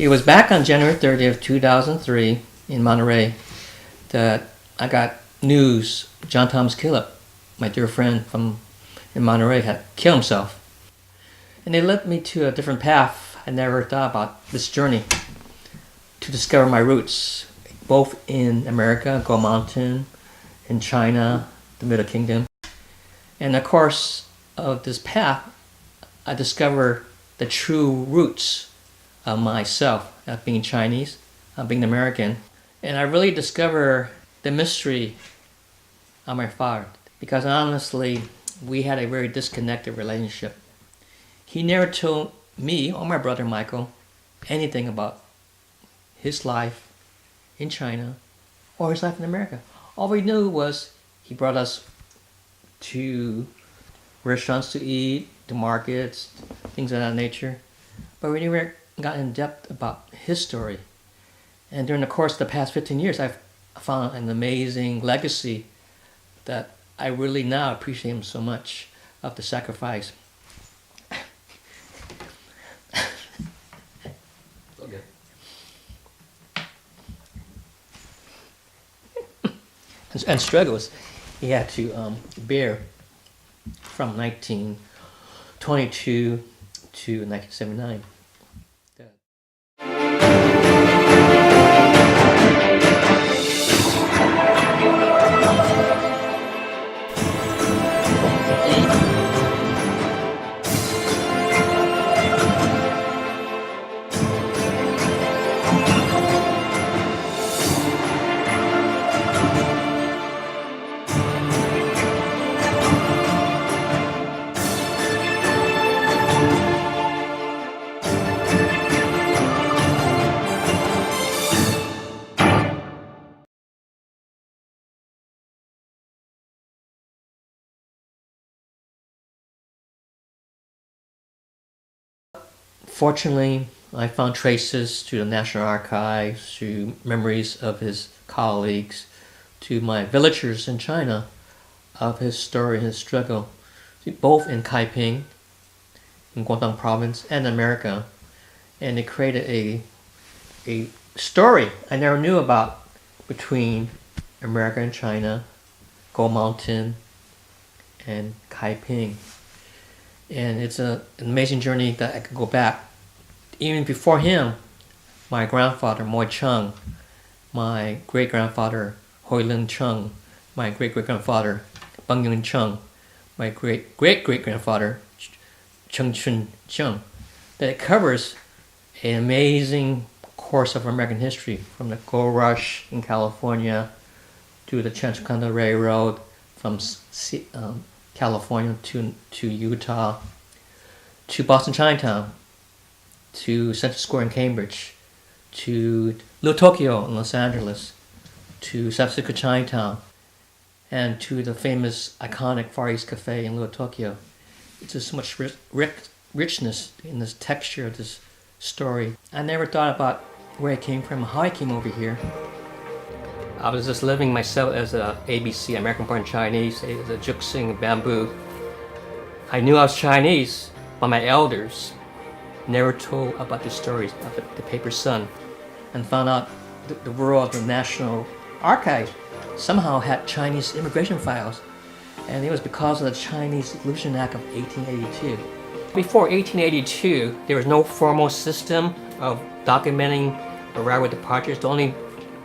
It was back on January 30th, 2003 in Monterey that I got news John Thomas Killip, my dear friend in Monterey, had killed himself. And it led me to a different path. I never thought about this journey to discover my roots, both in America, Gold Mountain, in China, the Middle Kingdom. And of course, of this path, I discovered the true roots of myself, of being Chinese, of being American. And I really discovered the mystery of my father, because honestly, we had a very disconnected relationship. He never told me or my brother Michael anything about his life in China or his life in America. All we knew was he brought us to restaurants to eat, to markets, things of that nature. But we never got in depth about his story. And during the course of the past 15 years, I've found an amazing legacy that I really now appreciate him so much, of the sacrifice. Okay. And struggles he had to bear from 1922 to 1979. Fortunately, I found traces to the National Archives, to memories of his colleagues, to my villagers in China, of his story, his struggle, both in Kaiping, in Guangdong province, and America. And it created a story I never knew about between America and China, Gold Mountain, and Kaiping. And it's an amazing journey that I could go back. Even before him, my grandfather, Moy Chung, my great-grandfather, Hoi Lin Chung, my great-great-grandfather, Bang Yun Chung, my great-great-great-grandfather, Chung Chun Chung. That it covers an amazing course of American history, from the gold rush in California to the Transcontinental Railroad, from California to Utah, to Boston Chinatown, to Central Square in Cambridge, to Little Tokyo in Los Angeles, to San Francisco Chinatown, and to the famous iconic Far East Café in Little Tokyo. It's just so much richness in this texture of this story. I never thought about where I came from, how I came over here. I was just living myself as a ABC, American Born Chinese, as a Juxing bamboo. I knew I was Chinese, but my elders never told about the stories of the paper sun, and found out the world of the National Archives somehow had Chinese immigration files, and it was because of the Chinese Exclusion Act of 1882. Before 1882, there was no formal system of documenting arrival departures. The only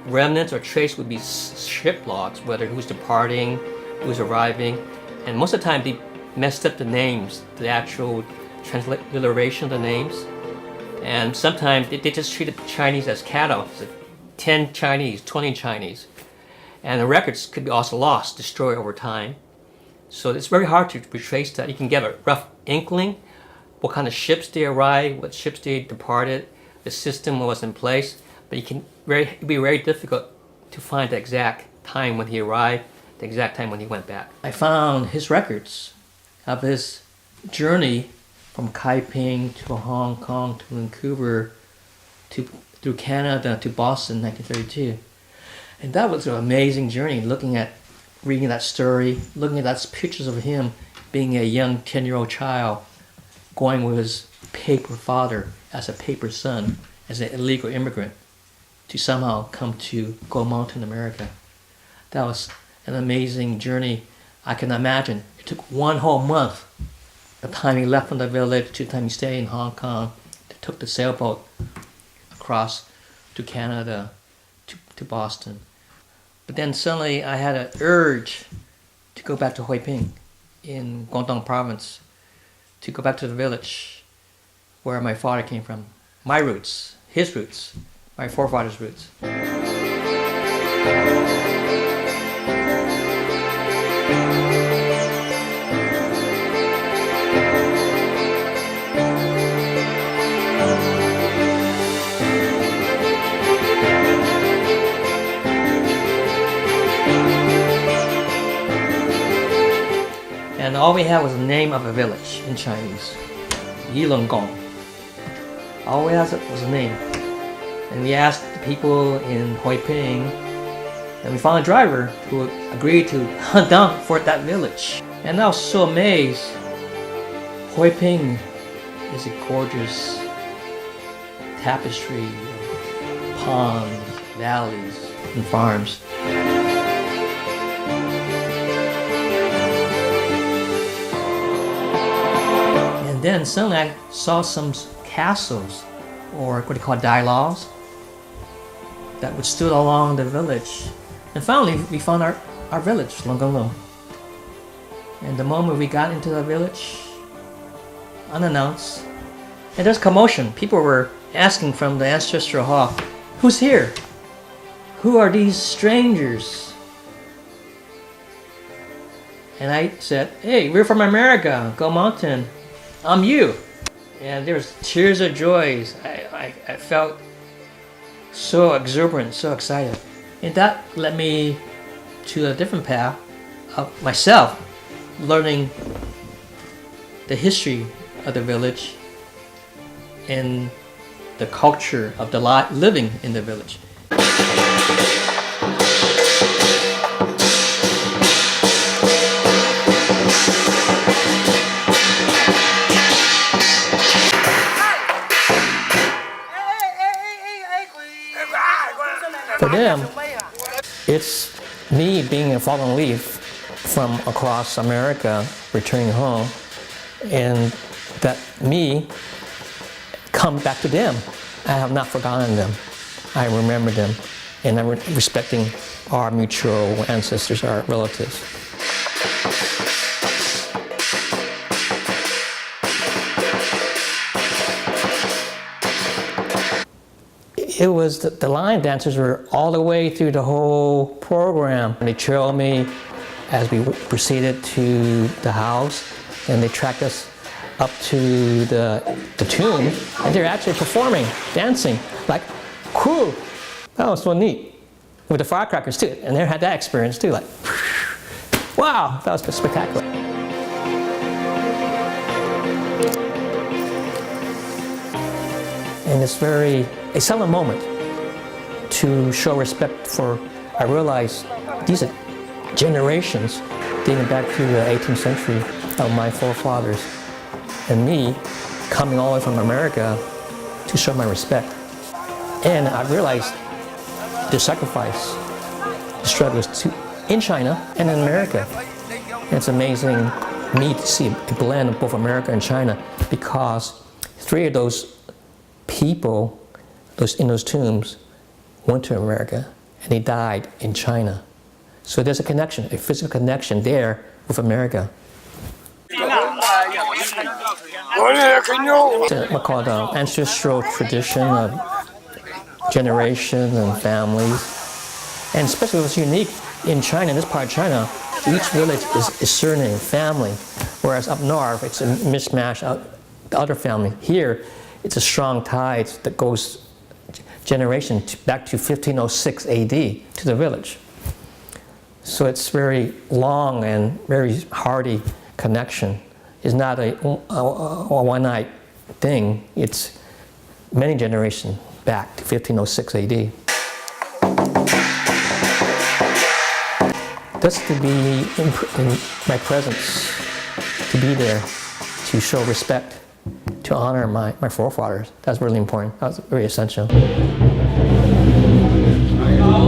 remnants or trace would be ship logs, whether who's departing, who's arriving, and most of the time they messed up the names, the actual transliteration of the names. And sometimes they just treated Chinese as cattle, so 10 Chinese, 20 Chinese. And the records could be also lost, destroyed over time. So it's very hard to retrace that. You can get a rough inkling, what kind of ships they arrived, what ships they departed, the system was in place, but it'd be very difficult to find the exact time when he arrived, the exact time when he went back. I found his records of his journey from Kaiping to Hong Kong to Vancouver through Canada to Boston in 1932. And that was an amazing journey, reading that story, looking at those pictures of him being a young 10-year-old child, going with his paper father as a paper son as an illegal immigrant to somehow come to go Mountain America. That was an amazing journey. I can imagine. It took 1 whole month. The time he left from the village to the time he stayed in Hong Kong. They took the sailboat across to Canada, to Boston. But then suddenly I had an urge to go back to Hoi Ping in Guangdong province, to go back to the village where my father came from. My roots, his roots, my forefathers' roots. And all we had was the name of a village in Chinese, Yilong. All we had was a name. And we asked the people in Hoi Ping, and we found a driver who agreed to hunt down for that village. And I was so amazed. Hoi Ping is a gorgeous tapestry of ponds, valleys, and farms. And then suddenly I saw some castles, or what they call dialogues, that would stood along the village. And finally we found our village, Longgang. And the moment we got into the village, unannounced, and there's commotion. People were asking from the ancestral hall, who's here? Who are these strangers? And I said, hey, we're from America, Go Mountain. I'm you. And there was tears of joy. I felt so exuberant, so excited. And that led me to a different path of myself, learning the history of the village and the culture of the living in the village. For them, it's me being a fallen leaf from across America, returning home, and that me come back to them. I have not forgotten them. I remember them, and I'm respecting our mutual ancestors, our relatives. It was the line dancers were all the way through the whole program. They trailed me as we proceeded to the house, and they tracked us up to the tomb, and they're actually performing, dancing, like, cool. That was so neat. With the firecrackers too, and they had that experience too, like, wow, that was spectacular. And it's a solemn moment to show respect for, I realize these are generations dating back to the 18th century of my forefathers, and me coming all the way from America to show my respect. And I realized the sacrifice, the struggles in China and in America. And it's amazing me to see a blend of both America and China, because 3 of those people in those tombs went to America and they died in China. So there's a connection, a physical connection there with America. It's what's called an ancestral tradition of generations and families. And especially what's unique in China, in this part of China, each village is surname, family, whereas up north it's a mishmash of the other family. Here, it's a strong tie that goes generation back to 1506 AD to the village. So it's very long and very hearty connection. It's not a one-night thing. It's many generations back to 1506 AD. Just to be in my presence, to be there, to show respect to honor my forefathers. That's really important. That's very essential.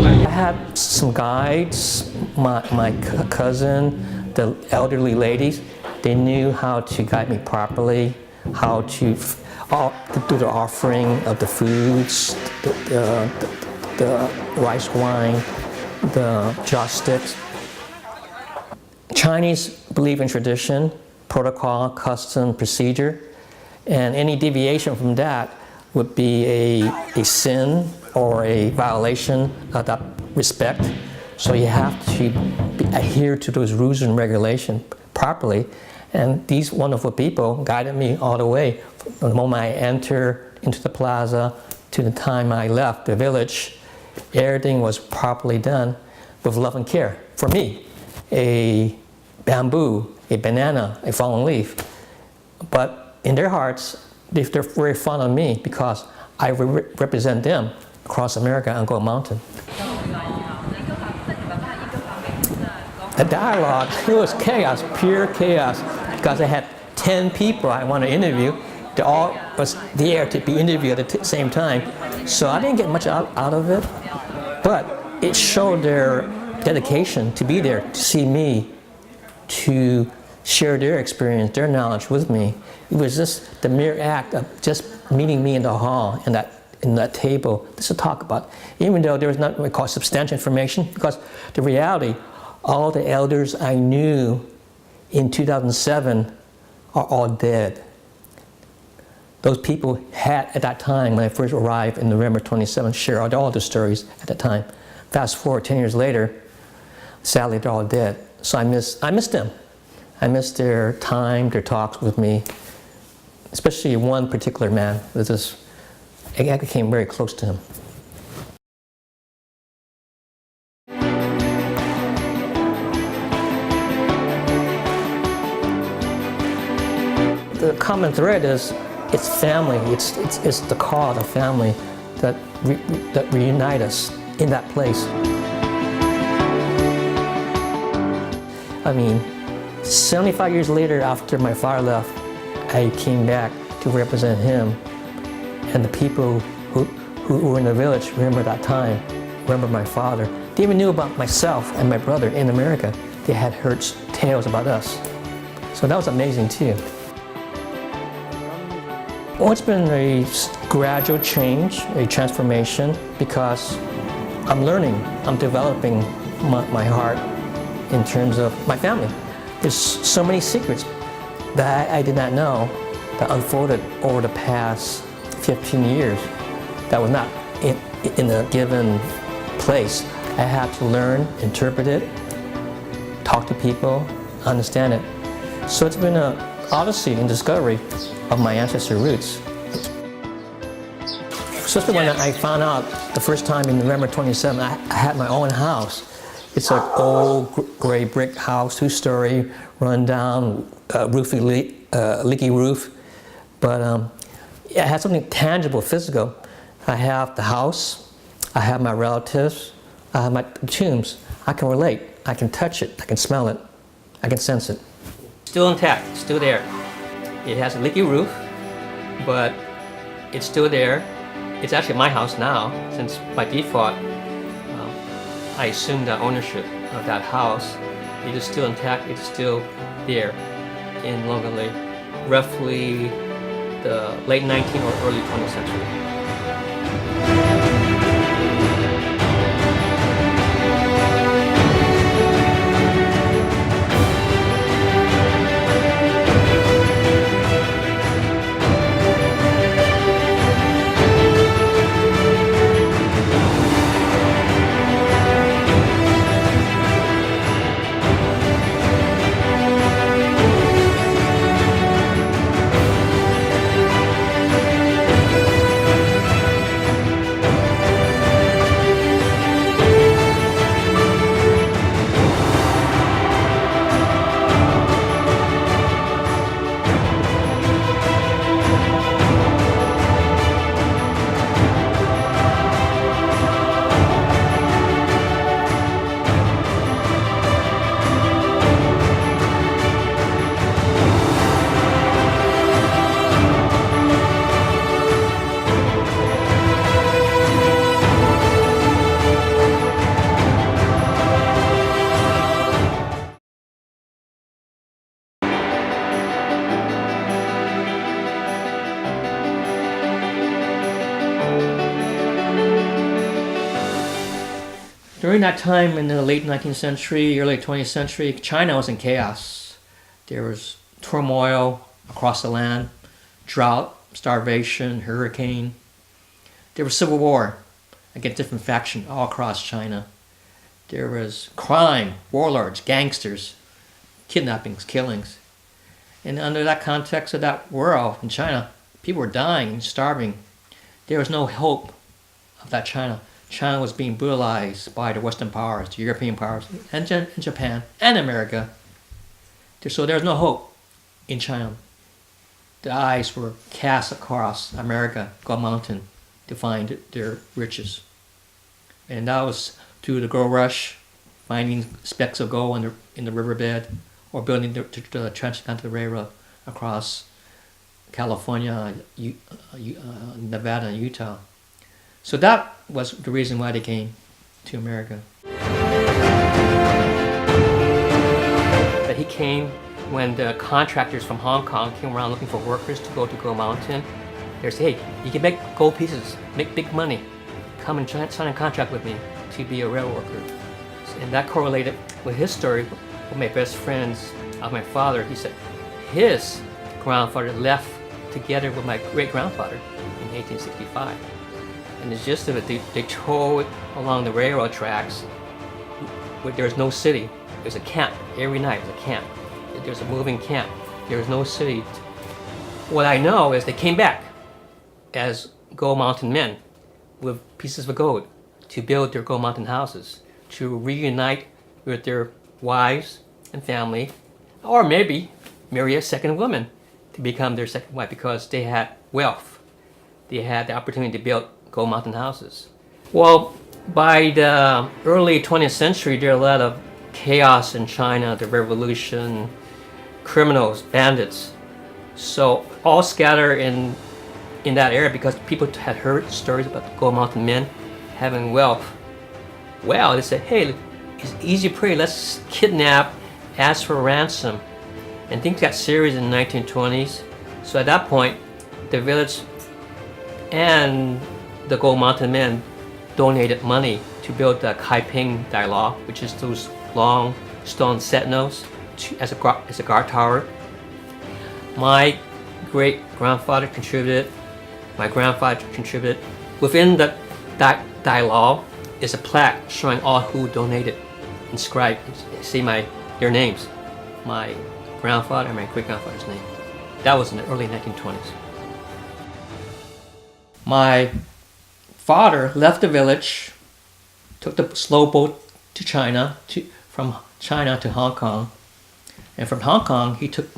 I had some guides, my cousin, the elderly ladies. They knew how to guide me properly, how to do the offering of the foods, the rice wine, the joss sticks. Chinese believe in tradition, protocol, custom, procedure, and any deviation from that would be a sin or a violation of that respect. So you have to adhere to those rules and regulations properly. And these wonderful people guided me all the way from the moment I entered into the plaza to the time I left the village. Everything was properly done with love and care. For me, a bamboo, a banana, a fallen leaf. But in their hearts, they're very fond of me because I represent them across America on Gold Mountain. The dialogue, it was chaos, pure chaos, because I had 10 people I want to interview. They all was there to be interviewed at the same time. So I didn't get much out of it, but it showed their dedication to be there, to see me, to share their experience, their knowledge with me. It was just the mere act of just meeting me in the hall, in that table, just to talk about. Even though there was not what we call substantial information, because the reality, all the elders I knew in 2007 are all dead. Those people had, at that time, when I first arrived in November 27th, shared all the stories at that time. Fast forward 10 years later, sadly they're all dead. So I miss them. I miss their time, their talks with me, especially one particular man. I became very close to him. The common thread is it's family. It's the call of family that reunite us in that place. I mean, 75 years later, after my father left, I came back to represent him, and the people who were in the village remember that time, remember my father. They even knew about myself and my brother in America. They had heard tales about us. So that was amazing too. Well, it's been a gradual change, a transformation, because I'm learning, I'm developing my heart in terms of my family. There's so many secrets that I did not know that unfolded over the past 15 years that was not in a given place. I had to learn, interpret it, talk to people, understand it. So it's been an odyssey and discovery of my ancestral roots. Especially when I found out the first time in November 27, I had my own house. It's an old gray brick house, 2-story, run down, leaky roof. But it had something tangible, physical. I have the house, I have my relatives, I have my tombs. I can relate, I can touch it, I can smell it, I can sense it. Still intact, still there. It has a leaky roof, but it's still there. It's actually my house now, since by default, I assumed the ownership of that house. It is still intact, it's still there in Long Lake, roughly the late 19th or early 20th century. during that time in the late 19th century, early 20th century, China was in chaos. There was turmoil across the land, drought, starvation, hurricane. There was civil war against different factions all across China. There was crime, warlords, gangsters, kidnappings, killings. And under that context of that world in China, people were dying and starving. There was no hope of that China. China was being brutalized by the Western powers, the European powers, and Japan, and America. So there was no hope in China. The eyes were cast across America, Gold Mountain, to find their riches. And that was through the gold rush, finding specks of gold in the riverbed, or building the Transcontinental Railroad across California, Nevada, and Utah. So that was the reason why they came to America. But he came when the contractors from Hong Kong came around looking for workers to go to Gold Mountain. They said, hey, you can make gold pieces, make big money. Come and sign a contract with me to be a rail worker. And that correlated with his story. With my best friends of my father, he said his grandfather left together with my great-grandfather in 1865. And the gist of it, they towed along the railroad tracks where there's no city. There's a camp. Every night there's a camp. There's a moving camp. There's no city. What I know is they came back as Gold Mountain men with pieces of gold to build their Gold Mountain houses, to reunite with their wives and family, or maybe marry a second woman to become their second wife because they had wealth. They had the opportunity to build Gold Mountain houses. Well, by the early 20th century, there were a lot of chaos in China, the revolution, criminals, bandits. So all scattered in that area because people had heard stories about the Gold Mountain men having wealth. Well, they said, hey, it's easy prey, let's kidnap, ask for ransom. And things got serious in the 1920s. So at that point, the village and the Gold Mountain men donated money to build the Kaiping dialogue, which is those long stone sentinels as a guard tower. My great-grandfather contributed, my grandfather contributed. Within that dialogue is a plaque showing all who donated, inscribed, see their names. My grandfather and my great-grandfather's name. That was in the early 1920s. My father left the village, took the slow boat to China, from China to Hong Kong. And from Hong Kong, he took,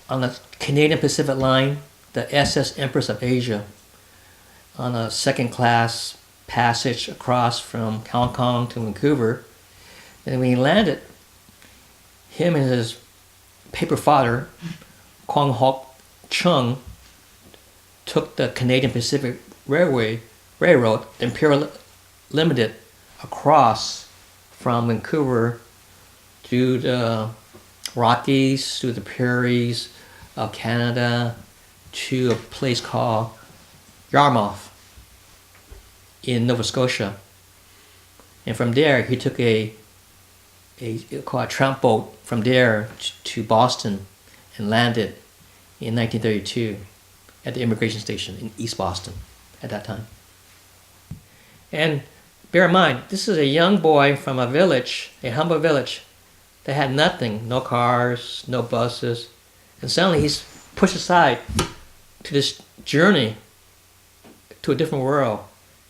on the Canadian Pacific Line, the SS Empress of Asia, on a second-class passage across from Hong Kong to Vancouver. And when he landed, him and his paper father, Kwang Hock Chung, took the Canadian Pacific Railroad, the Imperial Limited, across from Vancouver through the Rockies, through the prairies of Canada, to a place called Yarmouth in Nova Scotia. And from there, he took a tramp boat from there to Boston and landed in 1932 at the immigration station in East Boston at that time. And bear in mind, this is a young boy from a village, a humble village, that had nothing, no cars, no buses. And suddenly he's pushed aside to this journey to a different world.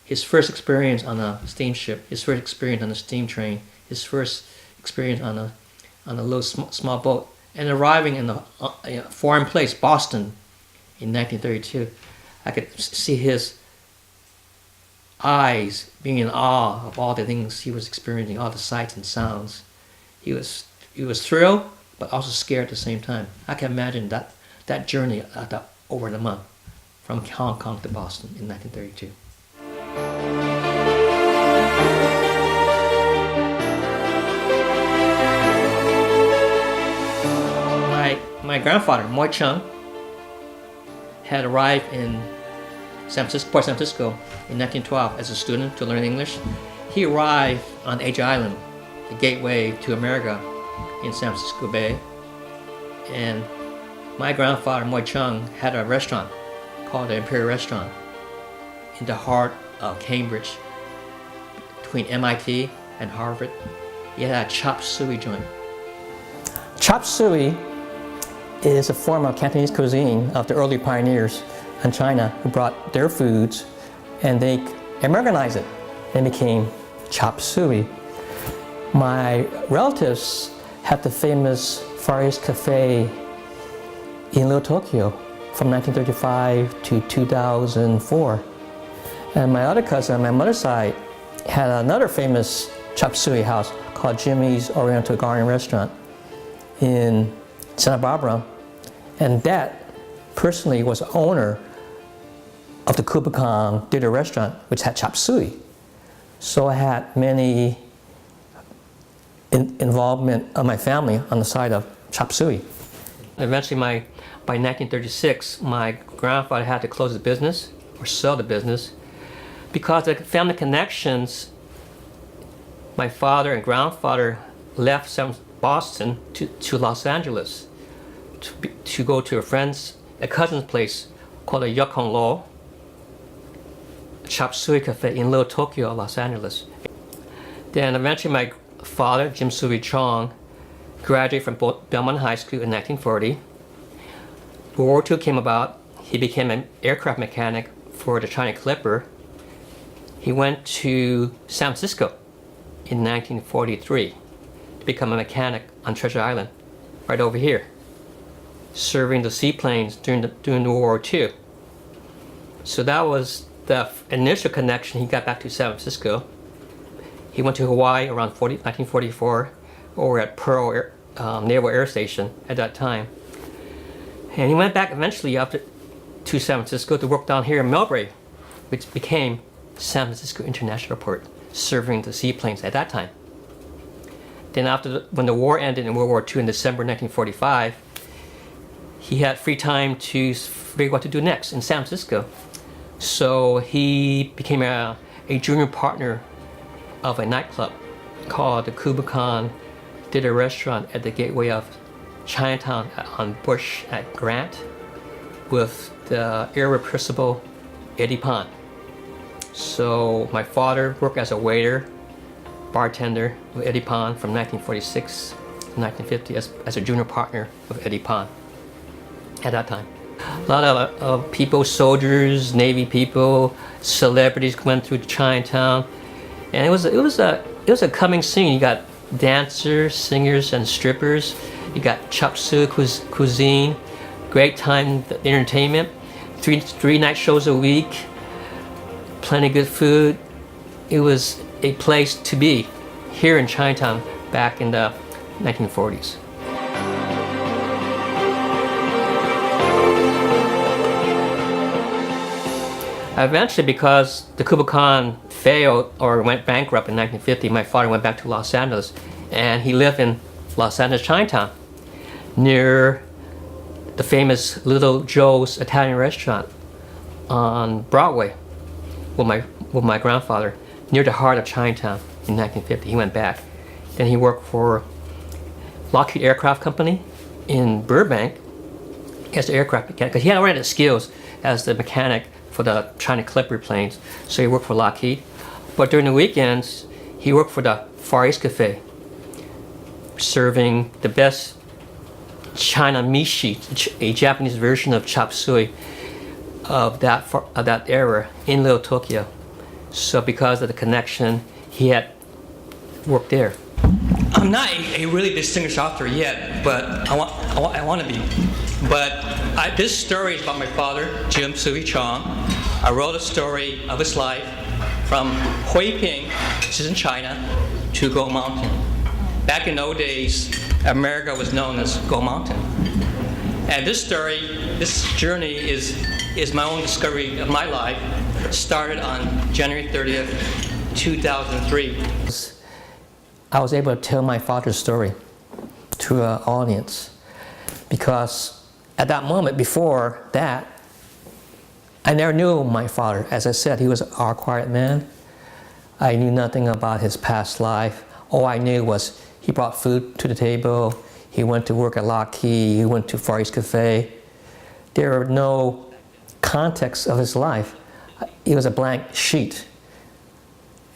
His first experience on a steamship, his first experience on a steam train, his first experience on a little small boat, and arriving in a foreign place, Boston, in 1932. I could see his eyes being in awe of all the things he was experiencing, all the sights and sounds. He was thrilled, but also scared at the same time. I can imagine that journey over the month from Hong Kong to Boston in 1932. My grandfather, Moy Chung, had arrived in Port San Francisco in 1912 as a student to learn English. He arrived on Asia Island, the gateway to America in San Francisco Bay. And my grandfather, Moy Chung, had a restaurant called the Imperial Restaurant in the heart of Cambridge, between MIT and Harvard. He had a chop suey joint. Chop suey is a form of Cantonese cuisine of the early pioneers in China who brought their foods and they Americanized it and became chop suey. My relatives had the famous Far East Café in Little Tokyo from 1935 to 2004. And my other cousin on my mother's side had another famous chop suey house called Jimmy's Oriental Garden Restaurant in Santa Barbara. And that personally was the owner of the Kubla Khan Theater Restaurant, which had chop suey. So I had many involvement of my family on the side of chop suey. Eventually, by 1936, my grandfather had to close the business or sell the business because of family connections. My father and grandfather left Boston to Los Angeles to go to a cousin's place called the Yukon Law Chop Suey Cafe in Little Tokyo, Los Angeles. Then eventually my father, Jim Suey Chong, graduated from Belmont High School in 1940. World War II came about. He became an aircraft mechanic for the China Clipper. He went to San Francisco in 1943 to become a mechanic on Treasure Island, right over here, serving the seaplanes during the World War II. So that was the initial connection. He got back to San Francisco. He went to Hawaii around 1944, over at Pearl Naval Air Station at that time. And he went back eventually to San Francisco to work down here in Millbrae, which became San Francisco International Airport, serving the seaplanes at that time. Then when the war ended in World War II in December 1945, he had free time to figure out what to do next in San Francisco. So he became a junior partner of a nightclub called the Kubla Khan Theater Restaurant at the gateway of Chinatown on Bush at Grant with the irrepressible Eddie Pond. So my father worked as a waiter, bartender with Eddie Pond from 1946 to 1950 as a junior partner of Eddie Pond at that time. A lot of people, soldiers, Navy people, celebrities went through Chinatown, and it was a coming scene. You got dancers, singers, and strippers. You got chop suey cuisine, great time entertainment, three night shows a week, plenty of good food. It was a place to be here in Chinatown back in the 1940s. Eventually, because the Kubla Khan failed or went bankrupt in 1950, my father went back to Los Angeles, and he lived in Los Angeles Chinatown, near the famous Little Joe's Italian restaurant on Broadway, with my grandfather, near the heart of Chinatown in 1950. He went back. Then he worked for Lockheed Aircraft Company in Burbank as the aircraft mechanic, because he had already the skills as the mechanic for the China Clipper planes. So he worked for Lockheed. But during the weekends, he worked for the Far East Café, serving the best China mishi, a Japanese version of chop suey of that era in Little Tokyo. So because of the connection, he had worked there. I'm not a really distinguished author yet, but I want to be. But this story is about my father, Jim Suey Chong. I wrote a story of his life from Huiping, which is in China, to Gold Mountain. Back in those days, America was known as Gold Mountain. And this story, this journey is my own discovery of my life. It started on January 30th, 2003. I was able to tell my father's story to an audience because at that moment, before that, I never knew my father. As I said, he was a quiet man. I knew nothing about his past life. All I knew was he brought food to the table, he went to work at Lockheed, he went to Far East Café. There were no context of his life. It was a blank sheet.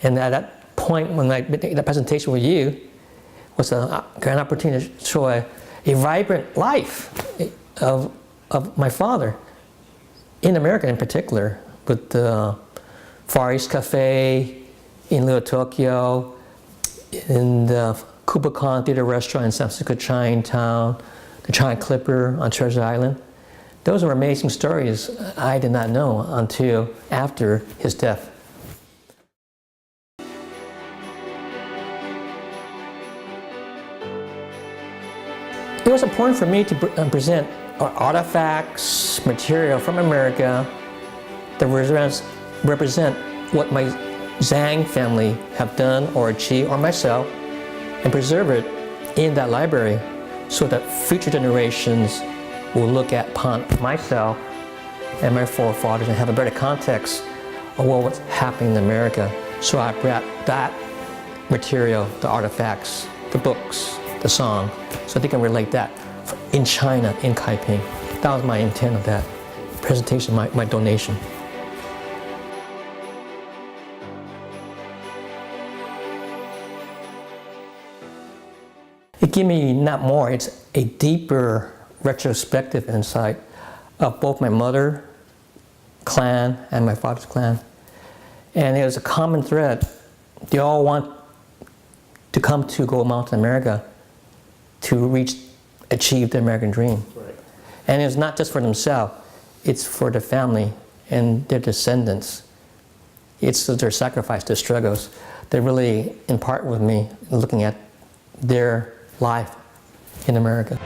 And at that point when I did the presentation with you, was a grand opportunity to show a vibrant life of my father, in America in particular, with the Far East Café in Little Tokyo, in the Kubla Khan Theater Restaurant in San Francisco Chinatown, the China Clipper on Treasure Island. Those were amazing stories I did not know until after his death. It was important for me to present artifacts, material from America that represent what my Zhang family have done or achieved, or myself, and preserve it in that library so that future generations will look upon myself and my forefathers and have a better context of what was happening in America. So I brought that material, the artifacts, the books, the song, so they can relate that in China, in Kaiping. That was my intent of that presentation, my donation. It gave me not more, it's a deeper retrospective insight of both my mother clan and my father's clan. And it was a common thread. They all want to come to Gold Mountain, America to achieve the American dream. Right. And it's not just for themselves, it's for their family and their descendants. It's their sacrifice, their struggles that really impart with me looking at their life in America.